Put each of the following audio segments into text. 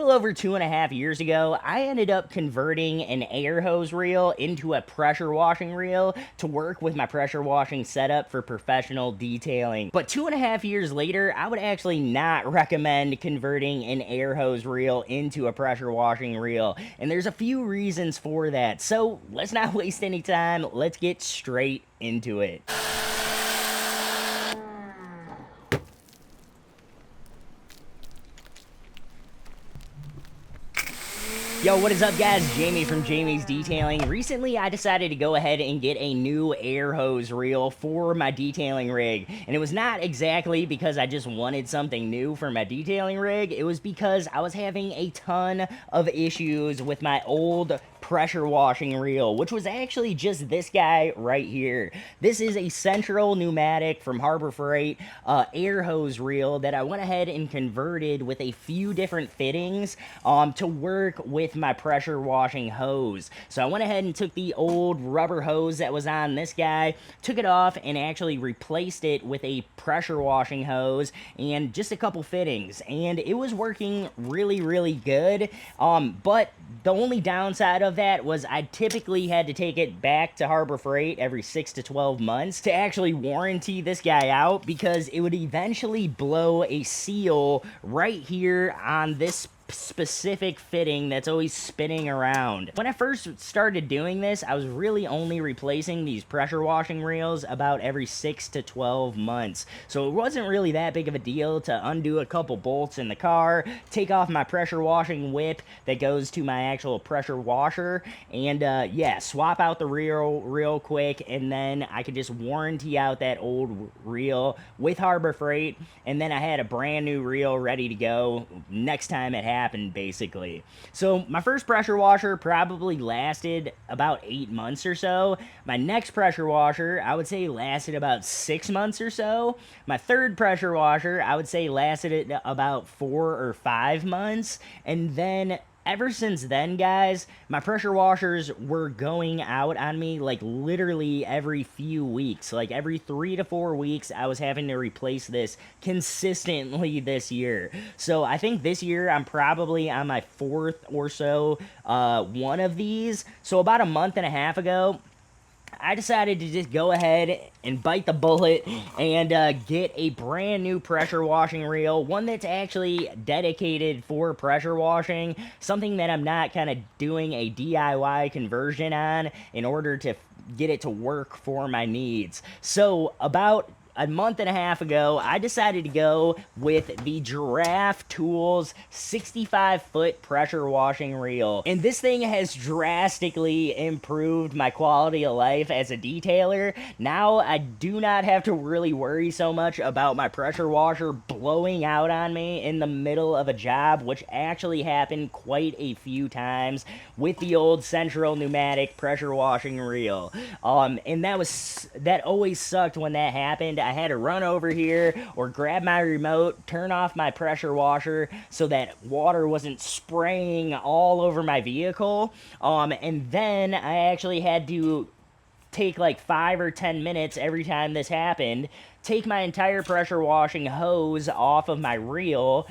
little over 2.5 years ago, I ended up converting an air hose reel into a pressure washing reel to work with my pressure washing setup for professional detailing. But 2.5 years later, I would actually not recommend converting an air hose reel into a pressure washing reel. And there's a few reasons for that. So let's not waste any time. Let's get straight into it. Yo, what is up, guys? Jamie from Jamie's Detailing. Recently, I decided to go ahead and get a new air hose reel for my detailing rig. And it was not exactly because I just wanted something new for my detailing rig. It was because I was having a ton of issues with my old pressure washing reel, which was actually just this guy right here. This is a Central Pneumatic from Harbor Freight air hose reel that I went ahead and converted with a few different fittings to work with my pressure washing hose. So I went ahead and took the old rubber hose that was on this guy, took it off, and actually replaced it with a pressure washing hose and just a couple fittings, and it was working really good. But the only downside of that was I typically had to take it back to Harbor Freight every 6 to 12 months to actually warranty this guy out, because it would eventually blow a seal right here on this specific fitting that's always spinning around. When I first started doing this, I was really only replacing these pressure washing reels about every 6 to 12 months. So it wasn't really that big of a deal to undo a couple bolts in the car, take off my pressure washing whip that goes to my actual pressure washer, and yeah, swap out the reel real quick, and then I could just warranty out that old reel with Harbor Freight, and then I had a brand new reel ready to go next time it happened, basically. So my first pressure washer probably lasted about 8 months or so. My next pressure washer, I would say, lasted about 6 months or so. My third pressure washer, I would say, lasted about 4 or 5 months. And then ever since then, guys, my pressure washers were going out on me like literally every few weeks. Like every 3 to 4 weeks, I was having to replace this consistently this year. So I think this year I'm probably on my fourth or so one of these. So about a month and a half ago, I decided to just go ahead and bite the bullet and get a brand new pressure washing reel, one that's actually dedicated for pressure washing, something that I'm not kind of doing a DIY conversion on in order to get it to work for my needs. So about a month and a half ago, I decided to go with the Giraffe Tools 65-foot pressure washing reel. And this thing has drastically improved my quality of life as a detailer. Now I do not have to really worry so much about my pressure washer blowing out on me in the middle of a job, which actually happened quite a few times with the old Central Pneumatic pressure washing reel. And that always sucked when that happened. I had to run over here or grab my remote, turn off my pressure washer so that water wasn't spraying all over my vehicle. And then I actually had to take like 5 or 10 minutes every time this happened, take my entire pressure washing hose off of my reel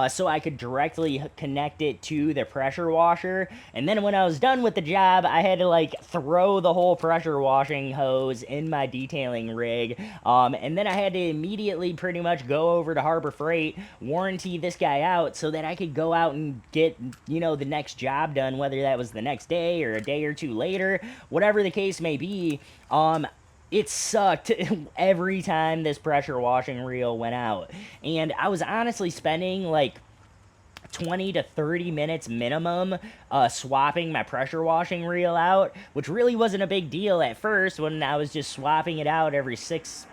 so I could directly connect it to the pressure washer. And then when I was done with the job, I had to like throw the whole pressure washing hose in my detailing rig. And then I had to immediately pretty much go over to Harbor Freight, warranty this guy out so that I could go out and get, the next job done, whether that was the next day or a day or two later, whatever the case may be. It sucked every time this pressure washing reel went out. And I was honestly spending like 20 to 30 minutes minimum swapping my pressure washing reel out, which really wasn't a big deal at first when I was just swapping it out every six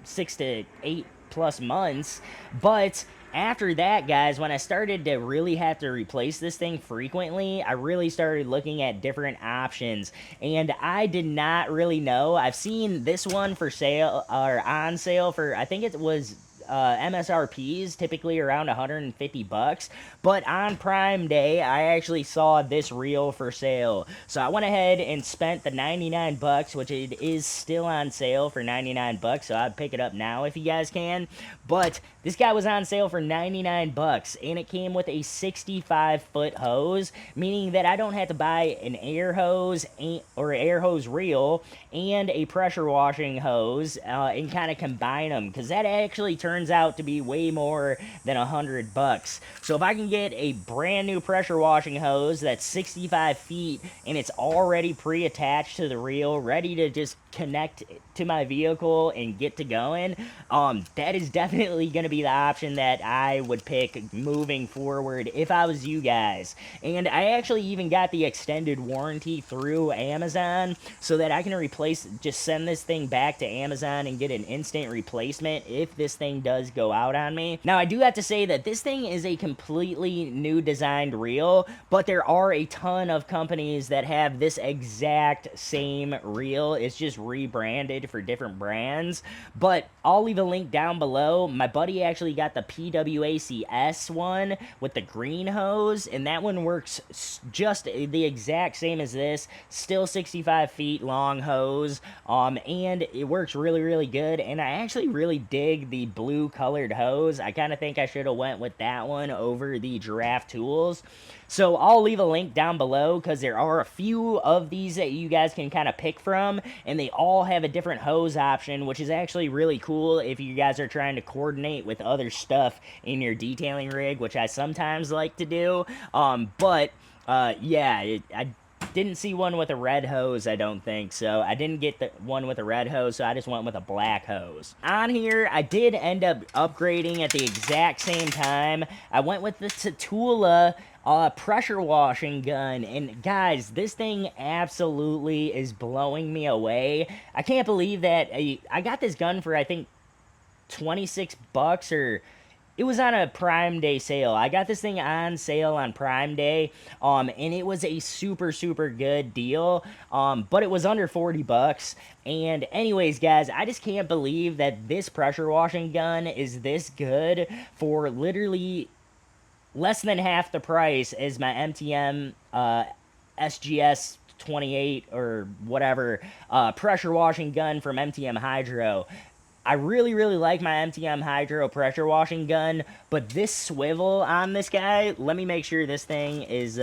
to 8+ months. But after that, guys, when I started to really have to replace this thing frequently, I really started looking at different options, and I did not really know. I've seen this one for sale, or on sale for, I think it was MSRPs, typically around $150, but on Prime Day, I actually saw this reel for sale. So I went ahead and spent the $99, which it is still on sale for $99, so I'd pick it up now if you guys can. But This guy was on sale for 99 bucks, and it came with a 65-foot hose, meaning that I don't have to buy an air hose or air hose reel and a pressure washing hose and kind of combine them, because that actually turns out to be way more than 100 bucks. So if I can get a brand new pressure washing hose that's 65 feet and it's already pre-attached to the reel, ready to just connect to my vehicle and get to going, that is definitely going to be the option that I would pick moving forward if I was you guys. And I actually even got the extended warranty through Amazon so that I can just send this thing back to Amazon and get an instant replacement if this thing does go out on me. Now, I do have to say that this thing is a completely new designed reel, but there are a ton of companies that have this exact same reel. It's just rebranded for different brands, but I'll leave a link down below. My buddy actually got the PWACS one with the green hose, and that one works just the exact same as this, still 65 feet long hose, and it works really, really good, and I actually really dig the blue colored hose. I kind of think I should have went with that one over the Giraffe tools. So I'll leave a link down below, because there are a few of these that you guys can kind of pick from, and they all have a different hose option, which is actually really cool if you guys are trying to coordinate with other stuff in your detailing rig, which I sometimes like to do. Yeah, I didn't see one with a red hose, I don't think, so I didn't get the one with a red hose, so I just went with a black hose. On here, I did end up upgrading at the exact same time. I went with the Tatula pressure washing gun, and guys, this thing absolutely is blowing me away. I can't believe that I got this gun for, I think, 26 bucks, or it was on a Prime Day sale. I got this thing on sale on Prime Day, and it was a super, super good deal, but it was under 40 bucks. And anyways, guys, I just can't believe that this pressure washing gun is this good for literally less than half the price as my MTM SGS 28 or whatever pressure washing gun from MTM Hydro. I really, really like my MTM Hydro pressure washing gun, but this swivel on this guy, let me make sure this thing is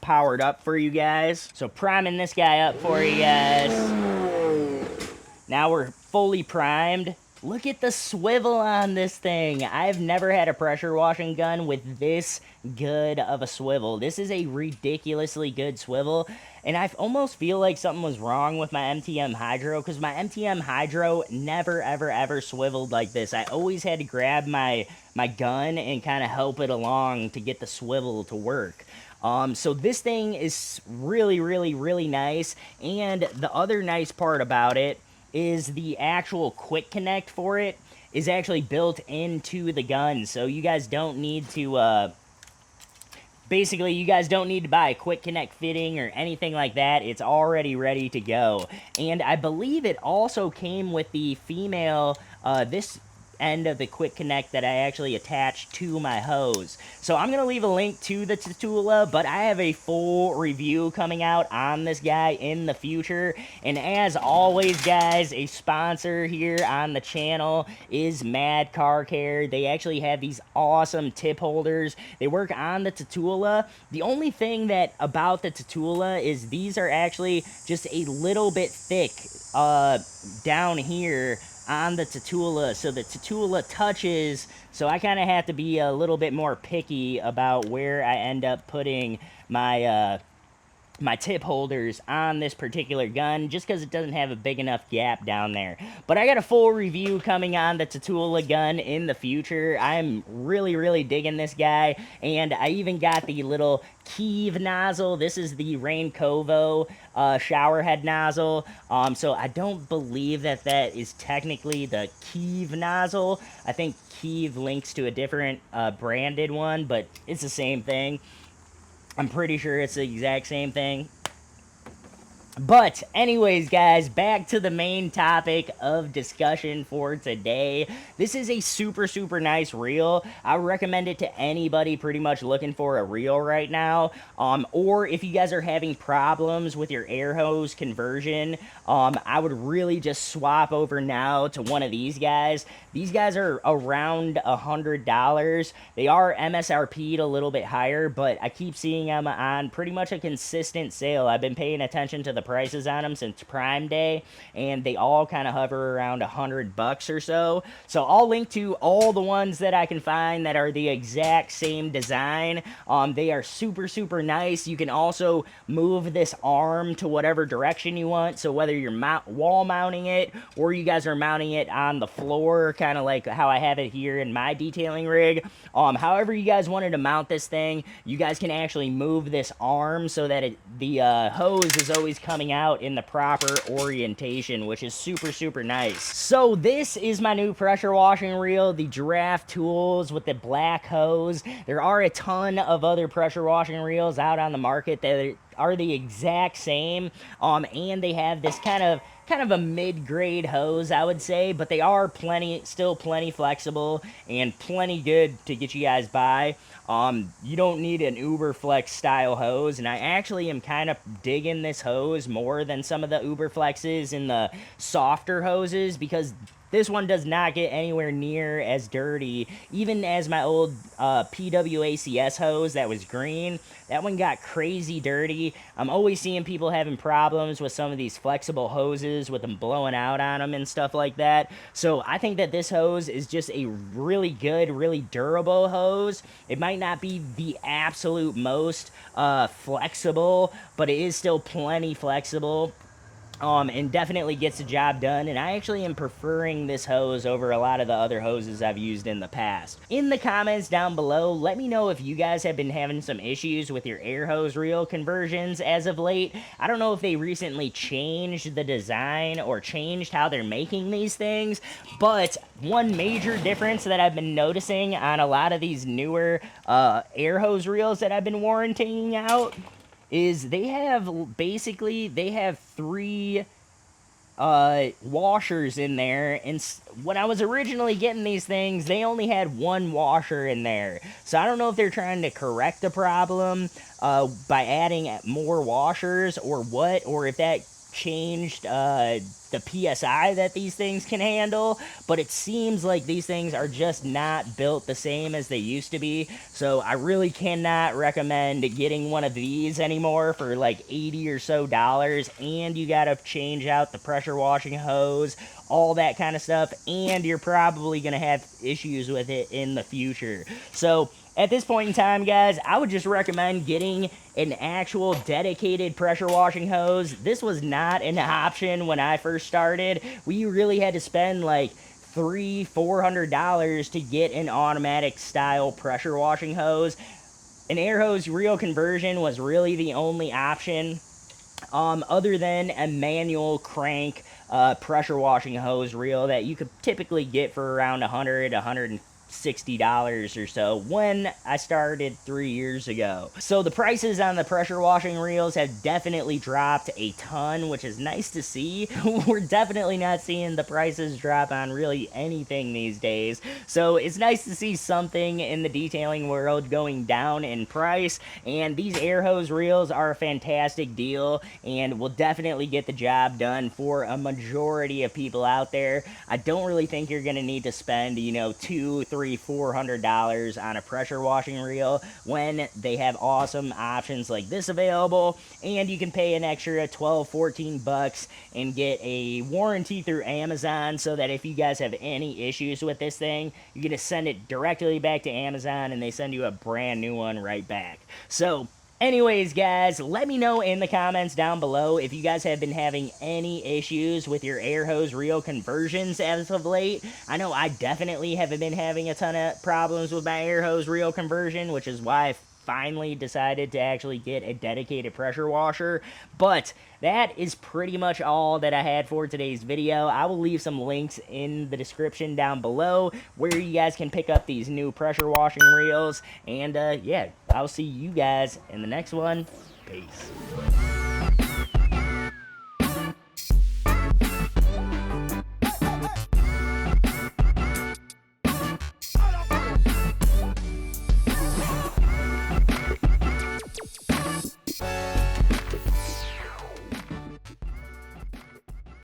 powered up for you guys. So priming this guy up for you guys. Now we're fully primed. Look at the swivel on this thing. I've never had a pressure washing gun with this good of a swivel. This is a ridiculously good swivel, and I almost feel like something was wrong with my MTM Hydro, because my MTM Hydro never, ever, ever swiveled like this. I always had to grab my gun and kind of help it along to get the swivel to work. So this thing is really, really, really nice, and the other nice part about it is the actual quick connect for it is actually built into the gun, so you guys don't need to basically, you guys don't need to buy a quick connect fitting or anything like that. It's already ready to go. And I believe it also came with the female, this end of the quick connect that I actually attached to my hose. So I'm going to leave a link to the Tatula, but I have a full review coming out on this guy in the future. And as always, guys, a sponsor here on the channel is Mad Car Care. They actually have these awesome tip holders. They work on the Tatula. The only thing that about the Tatula is these are actually just a little bit thick down here on the Tatula, so the Tatula touches, so I kind of have to be a little bit more picky about where I end up putting my my tip holders on this particular gun, just because it doesn't have a big enough gap down there. But I got a full review coming on the Tatula gun in the future. I'm really, really digging this guy, and I even got the little Kiev nozzle. This is the Rain Kovo shower head nozzle. So I don't believe that that is technically the Kiev nozzle. I think Kiev links to a different branded one, but it's the same thing. I'm pretty sure it's the exact same thing. But anyways, guys, back to the main topic of discussion for today. This is a super nice reel. I recommend it to anybody pretty much looking for a reel right now. Or if you guys are having problems with your air hose conversion, I would really just swap over now to one of these guys. These guys are around $100. They are MSRP'd a little bit higher, but I keep seeing them on pretty much a consistent sale. I've been paying attention to the prices on them since Prime Day, and they all kind of hover around $100 or so. So I'll link to all the ones that I can find that are the exact same design. They are super nice. You can also move this arm to whatever direction you want. So whether you're wall mounting it or you guys are mounting it on the floor, kind of like how I have it here in my detailing rig. However you guys wanted to mount this thing, you guys can actually move this arm so that the hose is always coming out in the proper orientation, which is super nice. So this is my new pressure washing reel, the Giraffe Tools with the black hose. There are a ton of other pressure washing reels out on the market that are the exact same, and they have this kind of a mid-grade hose, I would say, but they are still plenty flexible and plenty good to get you guys by. You don't need an Uberflex style hose, and I actually am kind of digging this hose more than some of the Uberflexes and the softer hoses, because this one does not get anywhere near as dirty. Even as my old PWACS hose that was green, that one got crazy dirty. I'm always seeing people having problems with some of these flexible hoses, with them blowing out on them and stuff like that. So I think that this hose is just a really good, really durable hose. It might not be the absolute most flexible, but it is still plenty flexible. And definitely gets the job done, and I actually am preferring this hose over a lot of the other hoses I've used in the past. In the comments down below, let me know if you guys have been having some issues with your air hose reel conversions as of late. I don't know if they recently changed the design or changed how they're making these things, but one major difference that I've been noticing on a lot of these newer air hose reels that I've been warrantying out is they have three washers in there, and when I was originally getting these things, they only had one washer in there. So I don't know if they're trying to correct the problem by adding more washers or what, or if that changed the PSI that these things can handle, but it seems like these things are just not built the same as they used to be. So I really cannot recommend getting one of these anymore for like $80 or so, and you gotta change out the pressure washing hose, all that kind of stuff, and you're probably gonna have issues with it in the future. So at this point in time, guys, I would just recommend getting an actual dedicated pressure washing hose. This was not an option when I first started. We really had to spend like $300-$400 to get an automatic style pressure washing hose. An air hose reel conversion was really the only option, other than a manual crank pressure washing hose reel that you could typically get for around $160 or so when I started 3 years ago. So the prices on the pressure washing reels have definitely dropped a ton, which is nice to see. We're definitely not seeing the prices drop on really anything these days. So it's nice to see something in the detailing world going down in price, and these air hose reels are a fantastic deal and will definitely get the job done for a majority of people out there. I don't really think you're going to need to spend, $200, $300, $400 on a pressure washing reel when they have awesome options like this available, and you can pay an extra $12, $14 and get a warranty through Amazon, so that if you guys have any issues with this thing, you can just send it directly back to Amazon and they send you a brand new one right back. So anyways, guys, let me know in the comments down below if you guys have been having any issues with your air hose reel conversions as of late. I know I definitely haven't been having a ton of problems with my air hose reel conversion, which is why I finally decided to actually get a dedicated pressure washer. But that is pretty much all that I had for today's video. I will leave some links in the description down below where you guys can pick up these new pressure washing reels. And yeah, I'll see you guys in the next one. Peace.